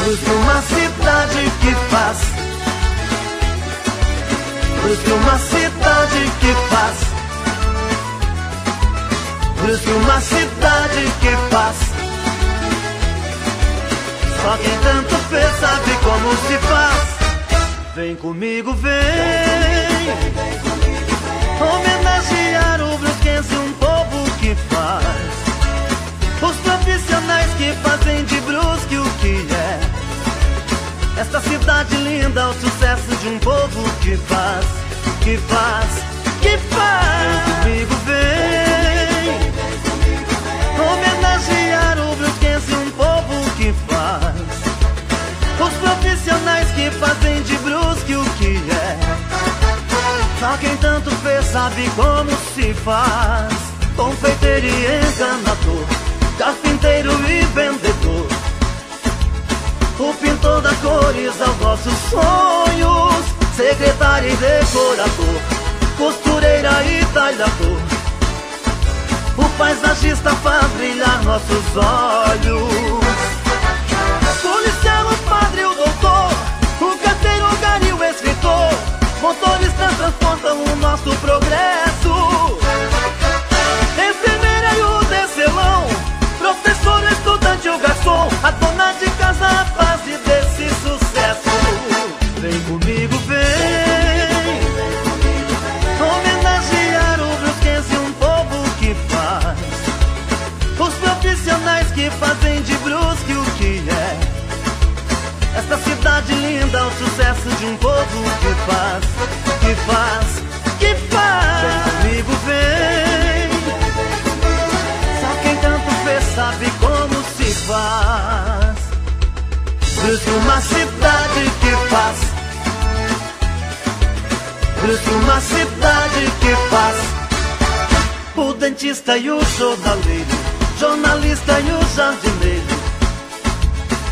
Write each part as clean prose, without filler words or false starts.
Brusque, uma cidade que faz. Brusque, uma cidade que faz. Brusque, uma cidade que faz. Só quem tanto fez sabe como se faz. Vem comigo, vem homenagear o brusquense, um povo que faz. Os profissionais que fazem de Brusque o que é. Esta cidade linda, o sucesso de um povo que faz, que faz, que faz. Vem comigo, vem homenagear o brusquense, um povo que faz. Os profissionais que fazem de Brusque o que é. Só quem tanto fez sabe como se faz. Confeiteiro e encanador, carpinteiro e vendedor, o pintor das cores aos nossos sonhos, secretário e decorador, costureira e talhador, o paisagista faz brilhar nossos olhos. Policial, o padre, o doutor, o carteiro, o gari, o escritor, motoristas transportam o nosso progresso. Enfermeira e o tecelão, professor, estudante, o garçom, a dona de casa, a base desse sucesso. Vem comigo, vem homenagear o brusquense, um povo que faz. Os profissionais que fazem de Brusque o que é. Esta cidade linda, o sucesso de um povo que faz, que faz, que faz. Vem comigo, vem. Só quem tanto fez sabe como se faz. Brusque, uma cidade que faz. Brusque, uma cidade que faz. O dentista e o jornaleiro, jornalista e o jardineiro,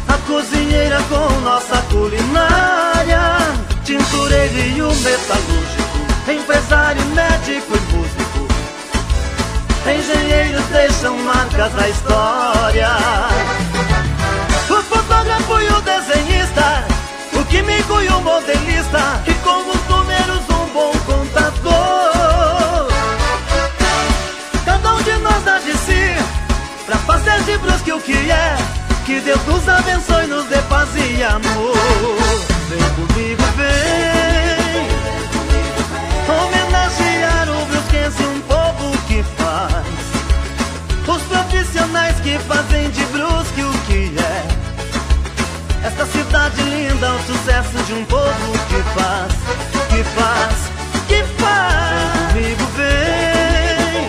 a cozinheira com nossa culinária, tintureiro e o metalúrgico, empresário, médico e músico, engenheiros deixam marcas na história. O fotógrafo e o desenhista, o químico e o modelista, e com os números um bom contador. Cada um de nós dá de si pra fazer de Brusque o que é. Que Deus nos abençoe, nos dê paz e amor. Vem comigo, vem homenagear o brusquense, um povo que faz. Os profissionais que fazem de Brusque o que é. Esta cidade linda, o sucesso de um povo que faz, que faz, que faz. Vem comigo, vem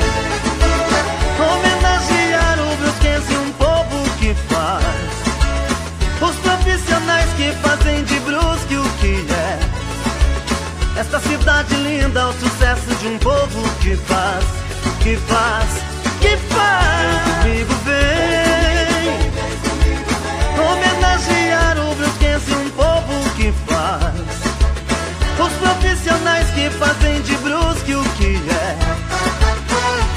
homenagear o brusquense, um povo que faz. Os profissionais que fazem de Brusque o que é. Esta cidade linda, o sucesso de um povo que faz, que faz, que faz. Comigo, vem homenagear o brusquense, um povo que faz. Os profissionais que fazem de Brusque o que é.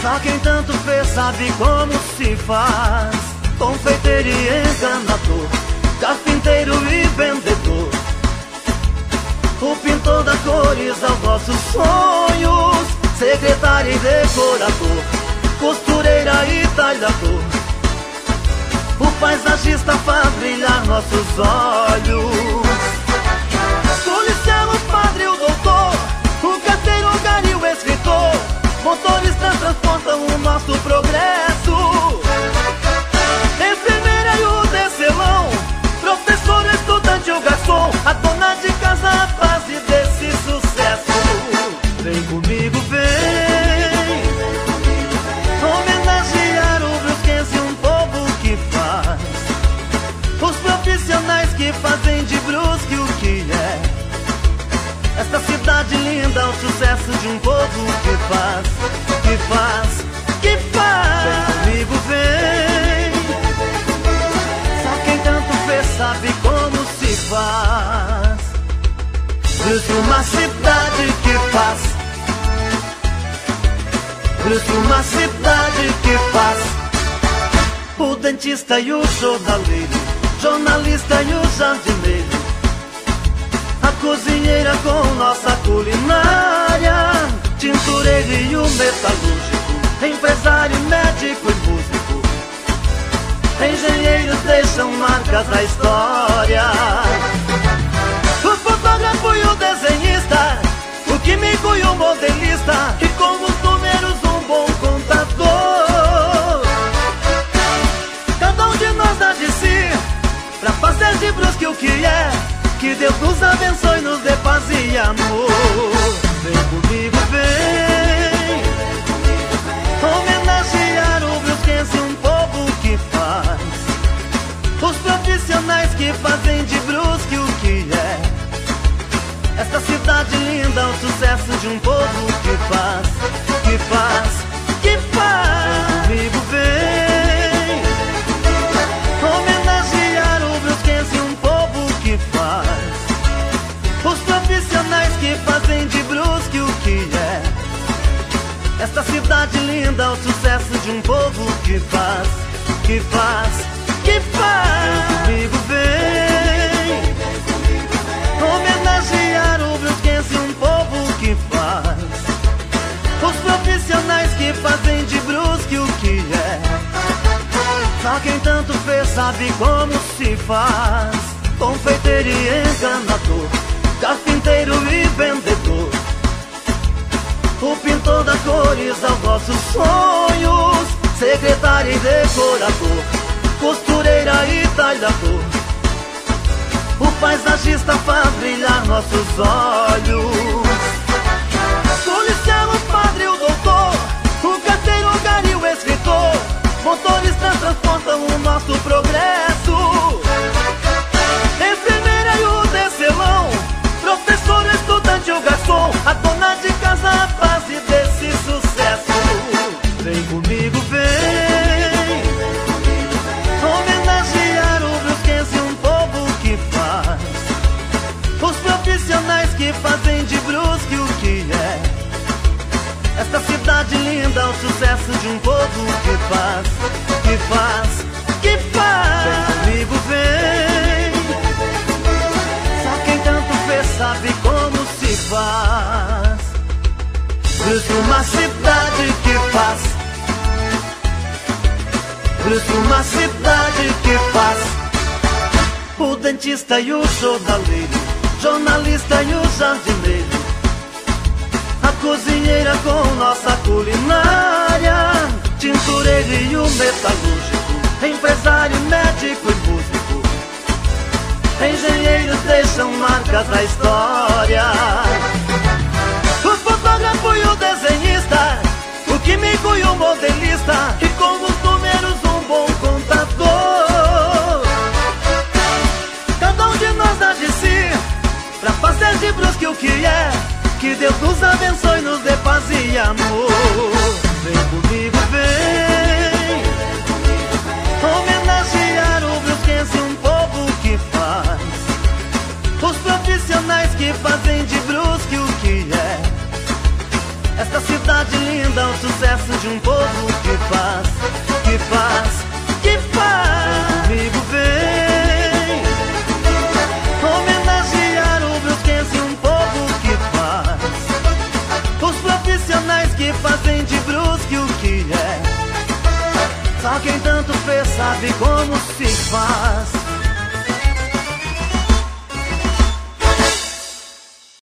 Só quem tanto fez sabe como se faz. Confeiteiro e encanador, carpinteiro e vendedor, o pintor das cores aos nossos sonhos, secretário e decorador, costureira e talhador, o paisagista faz brilhar nossos olhos. Policial, o padre, o doutor, o carteiro, o gari, o escritor, motoristas transportam o nosso progresso. Enfermeira e o tecelão, professor, estudante, o garçom, a dona de casa, a base desse sucesso. Vem comigo, vem homenagear o brusquense, um povo que faz. Os profissionais que fazem de Brusque o que é. Esta cidade linda, o sucesso de um povo que faz, que faz, que faz. Vem comigo, vem. Só quem tanto fez sabe como se faz. Brusque, uma cidade que faz. Brusque, uma cidade que faz. O dentista e o jornaleiro, jornalista e o jardineiro, a cozinheira com nossa culinária, tintureiro e o metalúrgico, empresário, médico e músico, engenheiros deixam marcas na história. O fotógrafo e o desenhista, o químico e o modelista, e com os números um bom contador. Cada um de nós dá de si pra fazer de Brusque o que é. Que Deus nos abençoe, nos dê paz e amor. Vem comigo, vem homenagear o brusquense, um povo que faz, os profissionais que fazem de Brusque o que é. Esta cidade linda, o sucesso de um povo que faz, que faz, que faz. Comigo vem homenagear o brusquense, um povo que faz, os profissionais que fazem de Brusque o que é. Esta cidade linda, o sucesso de um povo que faz, que faz, que faz. Comigo vem homenagear o brusquense, um povo que faz, os profissionais que fazem de Brusque o que é. Só quem tanto fez sabe como se faz. Confeiteiro e encanador, carpinteiro e vendedor, o pintor das cores aos nossos sonhos, secretário e decorador, costureira e talhador, o paisagista faz brilhar nossos olhos. Policial, o padre, o doutor, o carteiro, o gari, o escritor, motoristas transportam o nosso progresso. Enfermeira e o tecelão, professor, estudante, o garçom, a dona de casa, a base desse sucesso. Vem comigo, vem homenagear o brusquense, um povo que faz, os profissionais que fazem de Brusque o que é. Esta cidade linda, o sucesso de um povo que faz, que faz, que faz. Vem comigo, vem, só quem tanto fez sabe como se faz. Brusque, uma cidade que faz, Brusque, uma cidade que faz, o dentista e o jornaleiro, jornalista e o jardineiro, a cozinheira com nossa culinária, tintureiro e o metalúrgico, empresário, médico e músico, engenheiros deixam marcas na história. O fotógrafo e o desenhista, o químico e o modelista, e com os números um bom contador. Cada um de nós dá de si pra fazer de Brusque o que é. Que Deus nos abençoe, nos dê paz e amor. Vem comigo, vem homenagear o brusquense, um povo que faz, os profissionais que fazem de Brusque o que é. Esta cidade linda, o sucesso de um povo que faz, que faz, que faz. Comigo vem homenagear o brusquense, um povo que faz, os profissionais que fazem de Brusque o que é. Só quem tanto fez sabe como se faz.